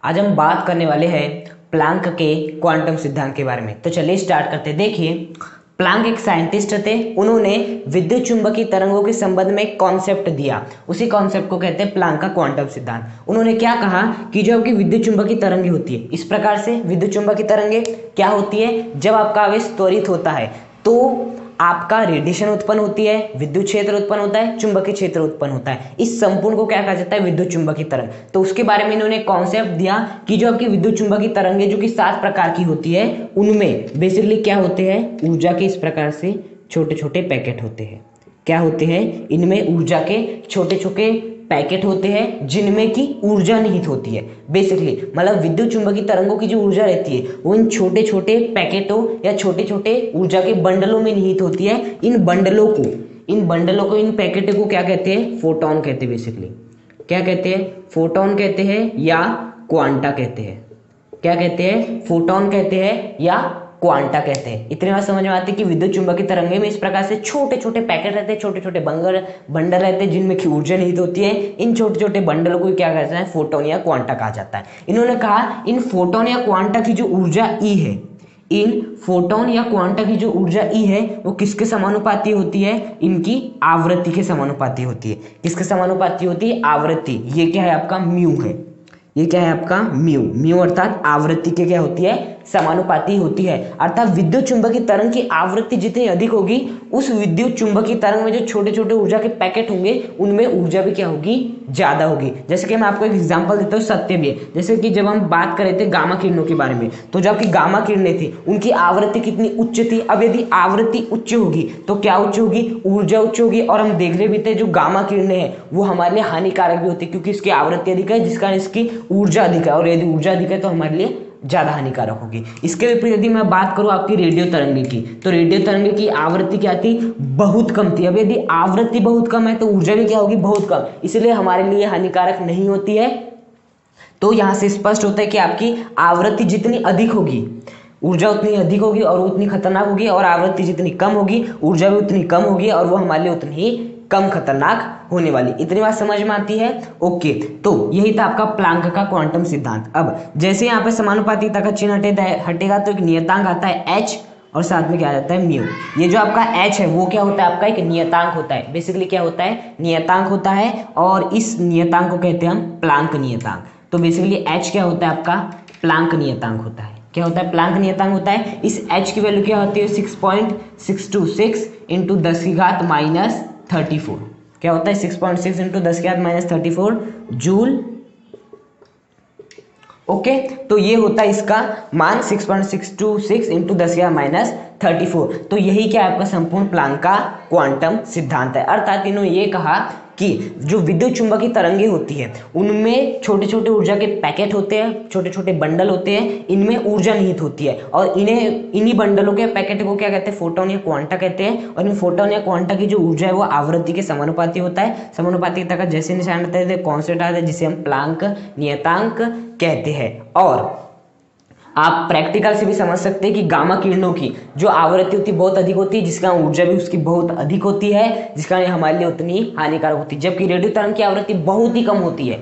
आज हम बात करने वाले हैं प्लैंक के क्वांटम सिद्धांत के बारे में। तो चलिए स्टार्ट करते हैं। देखिए, प्लैंक एक साइंटिस्ट थे। उन्होंने विद्युत चुंबकीय तरंगों के संबंध में एक कॉन्सेप्ट दिया। उसी कॉन्सेप्ट को कहते हैं प्लैंक का क्वांटम सिद्धांत। उन्होंने क्या कहा कि जो आपकी विद्युत चुंबकीय तरंगे होती है, इस प्रकार से विद्युत चुंबकीय तरंगे क्या होती है, जब आपका आवेश त्वरित होता है तो आपका रेडिएशन उत्पन्न होती है, विद्युत क्षेत्र उत्पन्न होता है, चुंबकीय क्षेत्र उत्पन्न होता है। इस संपूर्ण को क्या कहा जाता है, विद्युत चुंबकीय तरंग। तो उसके बारे में इन्होंने कॉन्सेप्ट दिया कि जो आपकी विद्युत चुंबकीय तरंगे जो कि 7 प्रकार की होती है, उनमें बेसिकली क्या होते हैं, ऊर्जा के इस प्रकार से छोटे छोटे पैकेट होते हैं। क्या होते हैं, इनमें ऊर्जा के छोटे छोटे पैकेट होते हैं जिनमें की ऊर्जा निहित होती है। बेसिकली मतलब विद्युत चुंबकीय तरंगों की जो ऊर्जा रहती है वो इन छोटे छोटे पैकेटों या छोटे छोटे ऊर्जा के बंडलों में निहित होती है। इन बंडलों को इन पैकेटों को क्या कहते हैं, फोटोन कहते हैं। बेसिकली क्या कहते हैं, फोटोन कहते हैं या क्वांटा कहते हैं। क्या कहते हैं, फोटोन कहते हैं या क्वांटा कहते हैं। इतनी बात समझ में आती है कि विद्युत चुंबकीय तरंगे में इस प्रकार से छोटे छोटे पैकेट रहते हैं, छोटे छोटे बंडल रहते हैं जिनमें की ऊर्जा निहित होती है। इन छोटे छोटे बंडलों को क्या कहते हैं, फोटोन या क्वांटा कहा जाता है। इन्होंने कहा इन फोटोन या क्वांटा की जो ऊर्जा ई है, इन फोटोन या क्वांटा की जो ऊर्जा ई है वो किसके समानुपाती होती है, इनकी आवृत्ति के समानुपाती होती है। किसके समानुपाती होती है, आवृत्ति। ये क्या है आपका, म्यू है। ये क्या है आपका, म्यू अर्थात आवृत्ति के क्या होती है, समानुपाती होती है। अर्थात विद्युत चुंबकीय तरंग की आवृत्ति जितनी अधिक होगी, उस विद्युत चुंबकीय तरंग में जो छोटे छोटे ऊर्जा के पैकेट होंगे उनमें ऊर्जा भी क्या होगी, ज्यादा होगी। जैसे कि मैं आपको एक एग्जांपल देता हूँ, सत्य भी है। जैसे कि जब हम बात कर रहे थे गामा किरणों के बारे में, तो जब की गामा किरणें थी उनकी आवृत्ति कितनी उच्च थी। अब यदि आवृत्ति उच्च होगी तो क्या उच्च होगी, ऊर्जा उच्च होगी। और हम देख रहे भी थे जो गामा किरणें हैं वो हमारे लिए हानिकारक भी होती है, क्योंकि इसकी आवृत्ति अधिक है, जिस कारण इसकी ऊर्जा अधिक है। और यदि ऊर्जा अधिक है तो हमारे लिए ज्यादा हानिकारक होगी। इसके विपरीत यदि मैं बात करूं आपकी रेडियो तरंगे की, तो रेडियो तरंगे की आवृत्ति क्या थी, बहुत कम थी। अब यदि आवृत्ति बहुत कम है तो ऊर्जा भी क्या होगी, बहुत कम, इसलिए हमारे लिए हानिकारक नहीं होती है। तो यहां से स्पष्ट होता है कि आपकी आवृत्ति जितनी अधिक होगी ऊर्जा उतनी अधिक होगी और उतनी खतरनाक होगी, और आवृत्ति जितनी कम होगी ऊर्जा भी उतनी कम होगी और वो हमारे लिए उतनी ही कम खतरनाक होने वाली। इतनी बात समझ में आती है। ओके, तो यही था आपका प्लैंक का क्वांटम सिद्धांत। अब जैसे यहाँ पे समानुपातिकता का चिन्ह हटेगा तो एक नियतांक आता है h और साथ में क्या आ जाता है, म्यू। ये जो आपका h है वो क्या होता है, आपका एक नियतांक होता है। बेसिकली क्या होता है, नियतांक होता है, और इस नियतांक को कहते हैं हम प्लैंक नियतांक। तो बेसिकली h क्या होता है, आपका प्लैंक नियतांक होता है। क्या होता है, प्लैंक नियतांक होता है। इस h की वैल्यू क्या होती है, 6.626 इंटू 10 की घात माइनस 34। क्या होता है, 6.6 इंटू 10 की घात माइनस 34 जूल। ओके, तो ये होता है इसका मान 6.626 इंटू 10 की घात माइनस 34। तो यही क्या आपका संपूर्ण प्लैंक का क्वांटम सिद्धांत है। अर्थात इन्होंने ये कहा कि जो विद्युत चुंबकीय तरंगे होती है उनमें छोटे छोटे ऊर्जा के पैकेट होते हैं, छोटे छोटे बंडल होते हैं, इनमें ऊर्जा निहित होती है। और इन्हीं बंडलों के पैकेट को क्या कहते हैं, फोटोन या क्वांटा कहते हैं। और इन फोटोन या क्वांटा की जो ऊर्जा है वो आवृत्ति के समानुपाती होता है। समानुपातिकता का जैसे निशान आता है कॉन्स्टेंट आता है, जिसे हम प्लैंक नियतांक कहते हैं। और आप प्रैक्टिकल से भी समझ सकते हैं कि गामा किरणों की जो आवृत्ति होती है बहुत अधिक होती है, जिसका ऊर्जा भी उसकी बहुत अधिक होती है, जिसका हमारे लिए उतनी हानिकारक होती है। जबकि रेडियो तरंग की आवृत्ति बहुत ही कम होती है,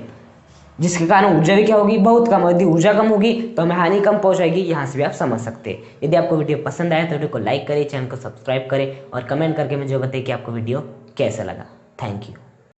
जिसके कारण ऊर्जा भी क्या होगी, बहुत कम। यदि ऊर्जा कम होगी तो हमें हानि कम पहुंचाएगी। यहाँ से भी आप समझ सकते हैं। यदि आपको वीडियो पसंद आया तो वीडियो को लाइक करें, चैनल को सब्सक्राइब करें और कमेंट करके मुझे बताइए कि आपको वीडियो कैसा लगा। Thank you.